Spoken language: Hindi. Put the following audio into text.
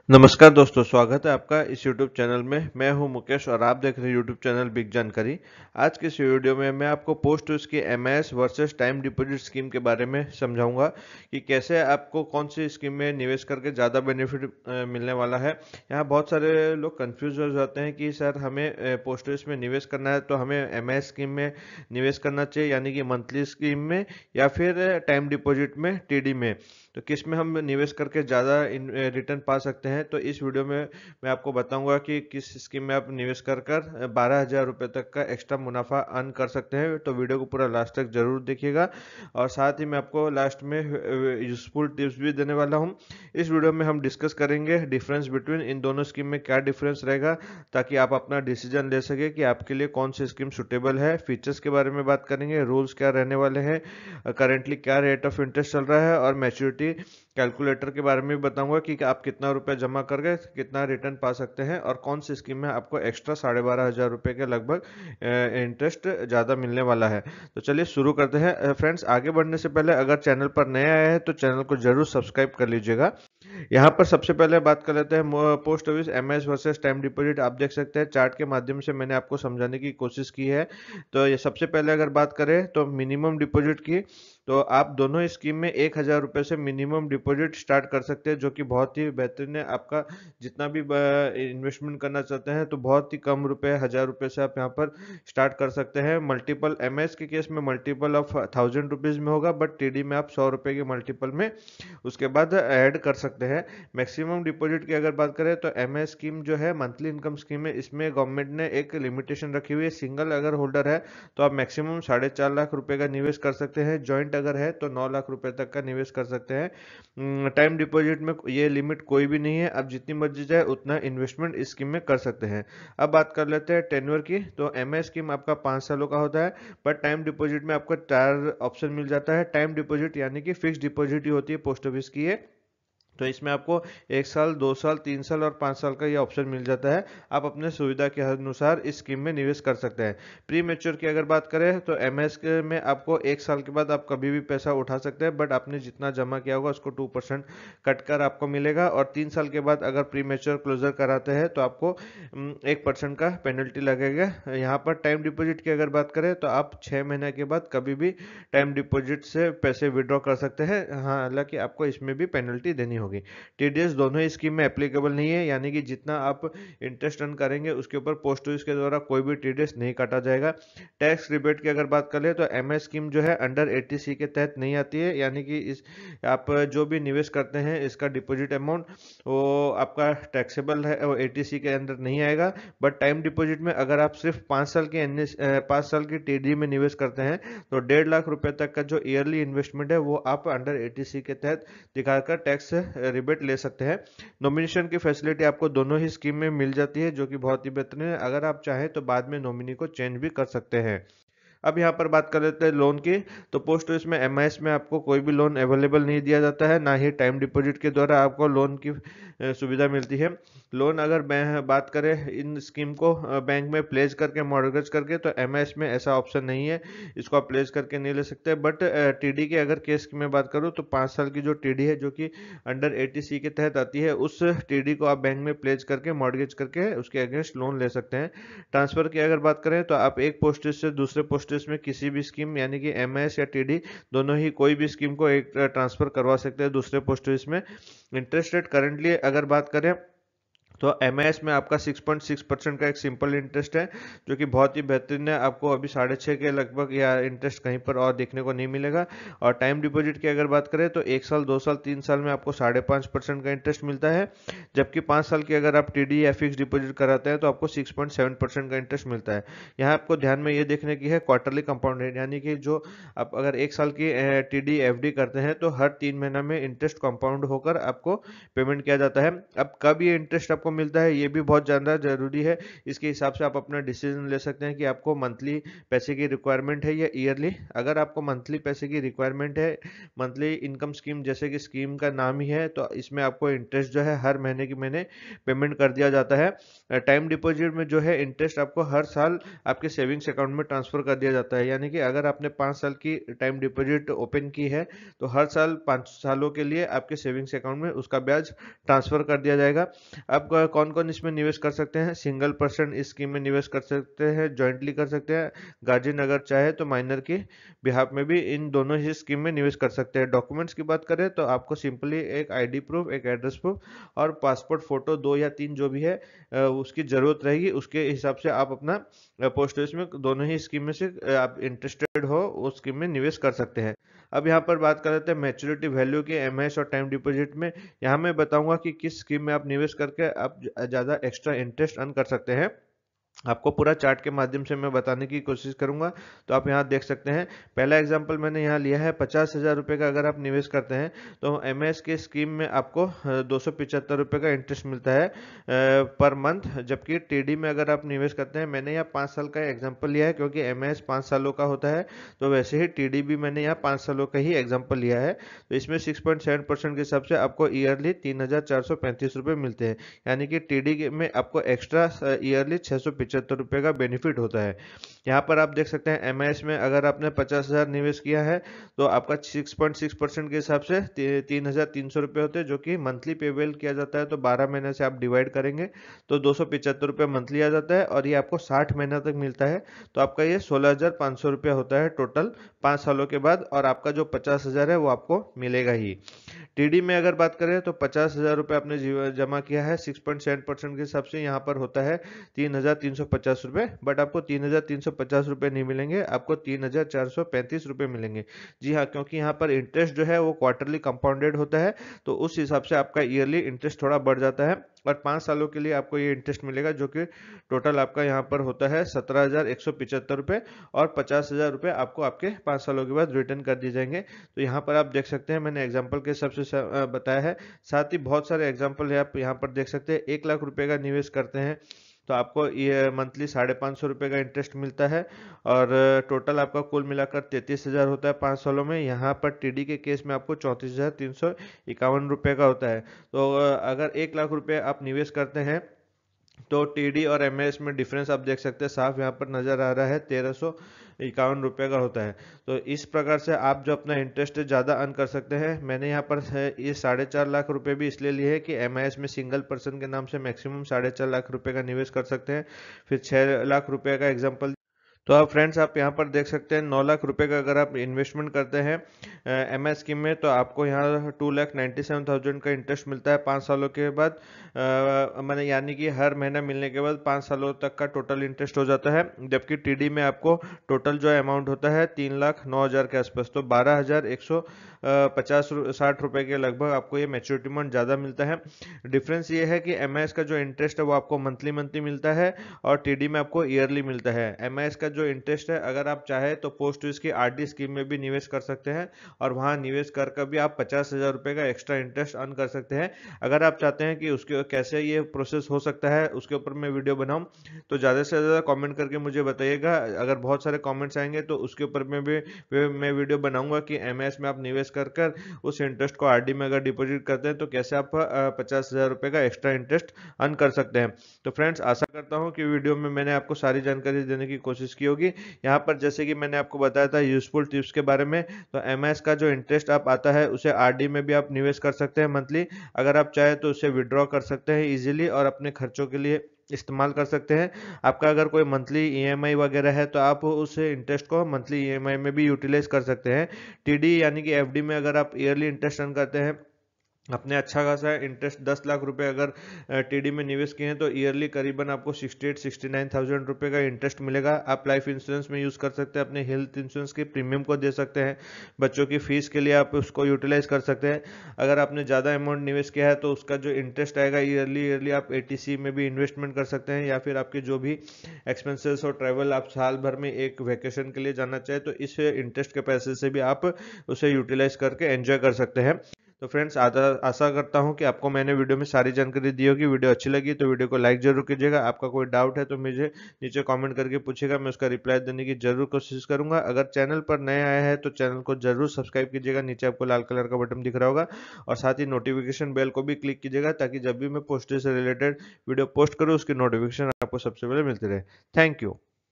नमस्कार दोस्तों, स्वागत है आपका इस YouTube चैनल में। मैं हूं मुकेश और आप देख रहे हैं YouTube चैनल बिग जानकारी। आज के इस वीडियो में मैं आपको पोस्ट ऑफिस की MIS versus time deposit scheme के बारे में समझाऊंगा कि कैसे आपको कौन सी स्कीम में निवेश करके ज़्यादा बेनिफिट मिलने वाला है। यहाँ बहुत सारे लोग कंफ्यूज हो जाते हैं कि सर हमें पोस्ट ऑफिस में निवेश करना है तो हमें एमआईएस स्कीम में निवेश करना चाहिए, यानी कि मंथली स्कीम में, या फिर टाइम डिपॉजिट में, टीडी में। तो किस में हम निवेश करके ज़्यादा रिटर्न पा सकते हैं। तो इस वीडियो में मैं आपको बताऊंगा कि किस स्कीम में आप निवेश कर कर 12,000 रुपये तक का एक्स्ट्रा मुनाफा अर्न कर सकते हैं। तो वीडियो को पूरा लास्ट तक जरूर देखिएगा और साथ ही मैं आपको लास्ट में यूजफुल टिप्स भी देने वाला हूं। इस वीडियो में हम डिस्कस करेंगे डिफरेंस बिटवीन इन दोनों स्कीम में क्या डिफरेंस रहेगा, ताकि आप अपना डिसीजन ले सके कि आपके लिए कौन सी स्कीम सुटेबल है। फीचर्स के बारे में बात करेंगे, रूल्स क्या रहने वाले हैं, करेंटली क्या रेट ऑफ इंटरेस्ट चल रहा है, और मैच्योरिटी कैलकुलेटर के बारे में भी बताऊंगा कि आप कितना रुपए जमा करके कितना रिटर्न पा सकते हैं और कौन सी स्कीम में आपको एक्स्ट्रा 12,500 रुपये के लगभग इंटरेस्ट ज़्यादा मिलने वाला है। तो चलिए शुरू करते हैं। फ्रेंड्स, आगे बढ़ने से पहले अगर चैनल पर नए आए हैं तो चैनल को जरूर सब्सक्राइब कर लीजिएगा। यहाँ पर सबसे पहले बात कर लेते हैं post office MIS versus time deposit. आप देख सकते हैं चार्ट के माध्यम से मैंने आपको समझाने की कोशिश की है। तो ये सबसे पहले अगर बात करें तो मिनिमम डिपॉजिट की, तो आप दोनों स्कीम में 1,000 रुपये से मिनिमम डिपॉजिट स्टार्ट कर सकते हैं, जो कि बहुत ही बेहतरीन है। आपका जितना भी इन्वेस्टमेंट करना चाहते हैं तो बहुत ही कम रुपए, 1,000 रुपये से आप यहाँ पर स्टार्ट कर सकते हैं। मल्टीपल एमएस के केस में मल्टीपल ऑफ 1,000 रुपीज में होगा, बट टीडी में आप 100 रुपये के मल्टीपल में उसके बाद ऐड कर सकते हैं। मैक्सिमम डिपॉजिट की अगर बात करें तो एमएस स्कीम जो है मंथली इनकम स्कीम है, इसमें गवर्नमेंट ने एक लिमिटेशन रखी हुई है। सिंगल अगर होल्डर है तो आप मैक्सिमम 4.5 लाख रुपए का निवेश कर सकते हैं। ज्वाइंट अगर है तो 9 लाख रुपए तक का निवेश कर सकते हैं। टाइम डिपॉजिट में ये लिमिट कोई भी नहीं है, आप जितनी मर्जी चाहे उतना इन्वेस्टमेंट इस स्कीम में कर सकते हैं। अब बात कर लेते हैं टेन्योर की। तो एमआई स्कीम आपका 5 सालों का होता है, पर टाइम डिपॉजिट में आपको 4 ऑप्शन मिल जाता है। टाइम डिपॉजिट यानी कि फिक्स डिपॉजिट ही होती है पोस्ट ऑफिस की ये। तो इसमें आपको 1 साल, 2 साल, 3 साल और 5 साल का ये ऑप्शन मिल जाता है। आप अपने सुविधा के अनुसार इस स्कीम में निवेश कर सकते हैं। प्री मेच्योर की अगर बात करें तो एमएस में आपको 1 साल के बाद आप कभी भी पैसा उठा सकते हैं, बट आपने जितना जमा किया होगा उसको 2% कट कर आपको मिलेगा। और 3 साल के बाद अगर प्री मेच्योर क्लोजर कराते हैं तो आपको 1% का पेनल्टी लगेगा। यहाँ पर टाइम डिपॉजिट की अगर बात करें तो आप 6 महीने के बाद कभी भी टाइम डिपॉजिट से पैसे विड्रॉ कर सकते हैं। हाँ, हालांकि आपको इसमें भी पेनल्टी देनी होगी। टीडीएस दोनों ही स्कीम में एप्लीकेबल नहीं है, यानी कि जितना आप इंटरेस्ट अर्न करेंगे उसके ऊपर पोस्ट ऑफिस के द्वारा कोई भी टीडीएस नहीं काटा जाएगा। टैक्स रिबेट की अगर बात करें तो एमएस स्कीम जो है अंडर 80C के तहत नहीं आती है, यानी कि इस आप जो भी निवेश करते हैं इसका डिपॉजिट अमाउंट वो आपका टैक्सेबल है, वो 80C के अंदर नहीं आएगा। बट टाइम डिपॉजिट में अगर आप सिर्फ 5 साल की 5 साल की टीडी में निवेश करते हैं तो 1.5 लाख रुपए तक का जो ईयरली इन्वेस्टमेंट है वो आप अंडर 80C के तहत दिखाकर टैक्स रिबेट ले सकते हैं। नॉमिनेशन की फैसिलिटी आपको दोनों ही स्कीम में मिल जाती है, जो कि बहुत ही बेहतरीन है। अगर आप चाहें तो बाद में नॉमिनी को चेंज भी कर सकते हैं। अब यहाँ पर बात कर लेते हैं लोन की। तो पोस्ट ऑफिस में एमआईएस में आपको कोई भी लोन अवेलेबल नहीं दिया जाता है, ना ही टाइम डिपॉजिट के द्वारा आपको लोन की सुविधा मिलती है। लोन अगर बात करें इन स्कीम को बैंक में प्लेस करके, मॉर्गेज करके, तो एमआईएस में ऐसा ऑप्शन नहीं है, इसको आप प्लेस करके नहीं ले सकते। बट टीडी के अगर केस की मैं बात करूँ तो 5 साल की जो टीडी है जो कि अंडर 80C के तहत आती है, उस टीडी को आप बैंक में प्लेस करके, मॉर्गेज करके उसके अगेंस्ट लोन ले सकते हैं। ट्रांसफर की अगर बात करें तो आप एक पोस्ट ऑफिस से दूसरे पोस्ट ऑफिस में किसी भी स्कीम, यानी कि एमआईएस या टीडी, दोनों ही कोई भी स्कीम को एक ट्रांसफर करवा सकते हैं दूसरे पोस्ट ऑफिस में। इंटरेस्ट रेट करंटली अगर बात करें तो एमआईएस में आपका 6.6% का एक सिंपल इंटरेस्ट है, जो कि बहुत ही बेहतरीन है। आपको अभी 6.5 के लगभग या इंटरेस्ट कहीं पर और देखने को नहीं मिलेगा। और टाइम डिपॉजिट की अगर बात करें तो 1 साल, 2 साल, 3 साल में आपको 5.5% का इंटरेस्ट मिलता है, जबकि 5 साल की अगर आप टीडी या फिक्स डिपॉजिट कराते हैं तो आपको 6.7% का इंटरेस्ट मिलता है। यहाँ आपको ध्यान में ये देखने की है क्वार्टरली कंपाउंड रेट, यानी कि जो आप अगर 1 साल की टीडी एफडी करते हैं तो हर 3 महीना में इंटरेस्ट कंपाउंड होकर आपको पेमेंट किया जाता है। अब कब ये इंटरेस्ट आपको आपको मिलता है ये भी बहुत ज़्यादा ज़रूरी है। इसके हिसाब से आप अपना डिसीजन ले सकते हैं कि आपको मंथली पैसे की रिक्वायरमेंट है या ईयरली। अगर आपको मंथली पैसे की रिक्वायरमेंट है, मंथली इनकम स्कीम जैसे कि स्कीम का नाम ही है, तो इसमें आपको इंटरेस्ट जो है हर महीने के महीने पेमेंट कर दिया जाता है। टाइम डिपॉजिट में जो है इंटरेस्ट आपको हर साल आपके सेविंग्स अकाउंट में ट्रांसफर कर दिया जाता है। यानी कि अगर आपने 5 साल की टाइम डिपॉजिट ओपन की है तो हर साल 5 सालों के लिए आपके सेविंग्स अकाउंट में उसका ब्याज ट्रांसफर कर दिया जाएगा। अब कौन कौन इसमें निवेश कर सकते हैं? सिंगल पर्सन इस स्कीम में निवेश कर सकते हैं, ज्वाइंटली कर सकते हैं, गार्जियन अगर चाहे तो माइनर के बिहाफ में भी इन दोनों ही स्कीम में निवेश कर सकते हैं। डॉक्यूमेंट्स की बात करें तो आपको सिंपली एक आईडी प्रूफ, एक एड्रेस प्रूफ और पासपोर्ट फोटो 2 या 3 जो भी है उसकी जरूरत रहेगी। उसके हिसाब से आप अपना पोस्ट ऑफिस में दोनों ही स्कीम में से आप इंटरेस्टेड हो उस स्कीम में निवेश कर सकते हैं। अब यहाँ पर बात कर लेते हैं मैच्योरिटी वैल्यू के एमआईएस और टाइम डिपॉजिट में। यहाँ मैं बताऊंगा कि किस स्कीम में आप निवेश करके आप ज़्यादा एक्स्ट्रा इंटरेस्ट अर्न कर सकते हैं। आपको पूरा चार्ट के माध्यम से मैं बताने की कोशिश करूंगा। तो आप यहाँ देख सकते हैं, पहला एग्जांपल मैंने यहाँ लिया है 50,000 रुपये का अगर आप निवेश करते हैं तो एमएस के स्कीम में आपको 275 रुपये का इंटरेस्ट मिलता है पर मंथ। जबकि टीडी में अगर आप निवेश करते हैं, मैंने यहाँ 5 साल का एग्जाम्पल लिया है क्योंकि एमएस 5 सालों का होता है, तो वैसे ही टीडी भी मैंने यहाँ 5 सालों का ही एग्जाम्पल लिया है। तो इसमें 6.7% के हिसाब से आपको ईयरली 3,435 रुपये मिलते हैं। यानी कि टीडी में आपको एक्स्ट्रा ईयरली 675 रुपये का बेनिफिट होता है। यहाँ पर आप देख सकते हैं एमआईएस में अगर आपने 50,000 निवेश किया है तो आपका 6.6% के हिसाब से 3,300 रुपये होते हैं, जो कि मंथली पेबल किया जाता है। तो 12 महीने से आप डिवाइड करेंगे तो 275 रुपये मंथली आ जाता है और ये आपको 60 महीना तक मिलता है। तो आपका ये 16,500 रुपया होता है टोटल 5 सालों के बाद, और आपका जो 50,000 है वो आपको मिलेगा ही। टीडी में अगर बात करें तो 50,000 रुपये आपने जमा किया है, 6.7% के हिसाब से यहाँ पर होता है 3,350 रुपये, बट आपको 3,350 रुपये नहीं मिलेंगे, आपको 3,435 रुपये मिलेंगे। जी हाँ, क्योंकि यहाँ पर इंटरेस्ट जो है वो क्वार्टरली कंपाउंडेड होता है, तो उस हिसाब से आपका ईयरली इंटरेस्ट थोड़ा बढ़ जाता है। और 5 सालों के लिए आपको ये इंटरेस्ट मिलेगा, जो कि टोटल आपका यहाँ पर होता है 17,175 रुपये, और 50,000 रुपये आपको आपके 5 सालों के बाद रिटर्न कर दिए जाएंगे। तो यहाँ पर आप देख सकते हैं मैंने एग्जाम्पल के हिसाब से बताया है, साथ ही बहुत सारे एग्जाम्पल है। आप यहाँ पर देख सकते हैं 1 लाख रुपए का निवेश करते हैं तो आपको ये मंथली 550 रुपये का इंटरेस्ट मिलता है, और टोटल आपका कुल मिलाकर 33,000 होता है 5 सालों में। यहाँ पर टीडी के केस में आपको 34,351 रुपये का होता है। तो अगर 1 लाख रुपये आप निवेश करते हैं तो टीडी और एमएस में डिफरेंस आप देख सकते हैं, साफ यहाँ पर नजर आ रहा है, 1,351 रुपये का होता है। तो इस प्रकार से आप जो अपना इंटरेस्ट ज़्यादा अर्न कर सकते हैं। मैंने यहाँ पर ये 4.5 लाख रुपए भी इसलिए लिए है कि एमआईएस में सिंगल पर्सन के नाम से मैक्सिमम 4.5 लाख रुपए का निवेश कर सकते हैं। फिर 6 लाख रुपए का एग्जाम्पल। तो अब फ्रेंड्स आप यहाँ पर देख सकते हैं 9 लाख रुपए का अगर आप इन्वेस्टमेंट करते हैं एमएस स्कीम में, तो आपको यहाँ 2,97,000 का इंटरेस्ट मिलता है 5 सालों के बाद। मैंने यानी कि हर महीना मिलने के बाद 5 सालों तक का टोटल इंटरेस्ट हो जाता है। जबकि टीडी में आपको टोटल जो अमाउंट होता है 3,09,000 के आसपास, तो 12,150-60 रुपए के लगभग आपको ये मैच्योरिटी अमाउंट ज़्यादा मिलता है। डिफरेंस ये है कि एमआईएस का जो इंटरेस्ट है वो आपको मंथली मंथली मिलता है और टीडी में आपको ईयरली मिलता है। एमआईएस का जो इंटरेस्ट है, अगर आप चाहे तो पोस्ट ऑफिस की आरडी स्कीम में भी निवेश कर सकते हैं, और वहां निवेश कर भी आप 50,000 रुपए का एक्स्ट्रा इंटरेस्ट अर्न कर सकते हैं। अगर आप चाहते हैं कि उसके कैसे ये प्रोसेस हो सकता है उसके ऊपर मैं वीडियो बनाऊं, तो ज़्यादा से ज़्यादा कमेंट करके मुझे बताइएगा। अगर बहुत सारे कमेंट्स आएंगे तो उसके ऊपर मैं वीडियो बनाऊंगा कि एमआईएस में आप निवेश कर उस इंटरेस्ट को आरडी में अगर डिपॉजिट करते हैं तो कैसे आप 50,000 रुपए का एक्स्ट्रा इंटरेस्ट अर्न कर सकते हैं। तो फ्रेंड्स, आशा करता हूं कि वीडियो में मैंने आपको सारी जानकारी देने की कोशिश की होगी। यहाँ पर जैसे कि मैंने आपको बताया था यूजफुल टिप्स के बारे में, तो एमआईएस का जो इंटरेस्ट आप आता है उसे आरडी में भी आप निवेश कर सकते हैं मंथली। अगर आप चाहे तो उसे विड्रॉ कर सकते हैं इजीली और अपने खर्चों के लिए इस्तेमाल कर सकते हैं। आपका अगर कोई मंथली ईएमआई वगैरह है तो आप उस इंटरेस्ट को मंथली ईएमआई में भी यूटिलाइज कर सकते हैं। टीडी यानी कि एफडी में अगर आप ईयरली इंटरेस्ट अर्न करते हैं, अपने अच्छा खासा इंटरेस्ट 10 लाख रुपए अगर टीडी में निवेश किए हैं तो ईयरली करीबन आपको 68-69,000 रुपए का इंटरेस्ट मिलेगा। आप लाइफ इंश्योरेंस में यूज़ कर सकते हैं, अपने हेल्थ इंश्योरेंस के प्रीमियम को दे सकते हैं, बच्चों की फीस के लिए आप उसको यूटिलाइज कर सकते हैं। अगर आपने ज़्यादा अमाउंट निवेश किया है तो उसका जो इंटरेस्ट आएगा ईयरली आप एटीसी में भी इन्वेस्टमेंट कर सकते हैं, या फिर आपके जो भी एक्सपेंसेस और ट्रैवल आप साल भर में एक वेकेशन के लिए जाना चाहे तो इस इंटरेस्ट के पैसे से भी आप उसे यूटिलाइज करके एंजॉय कर सकते हैं। तो फ्रेंड्स आशा करता हूँ कि आपको मैंने वीडियो में सारी जानकारी दी होगी। वीडियो अच्छी लगी तो वीडियो को लाइक जरूर कीजिएगा। आपका कोई डाउट है तो मुझे नीचे कमेंट करके पूछेगा, मैं उसका रिप्लाई देने की जरूर कोशिश करूंगा। अगर चैनल पर नए आए हैं तो चैनल को जरूर सब्सक्राइब कीजिएगा, नीचे आपको लाल कलर का बटन दिख रहा होगा, और साथ ही नोटिफिकेशन बेल को भी क्लिक कीजिएगा ताकि जब भी मैं पोस्टर से रिलेटेड वीडियो पोस्ट करूँ उसकी नोटिफिकेशन आपको सबसे पहले मिलती रहे। Thank you.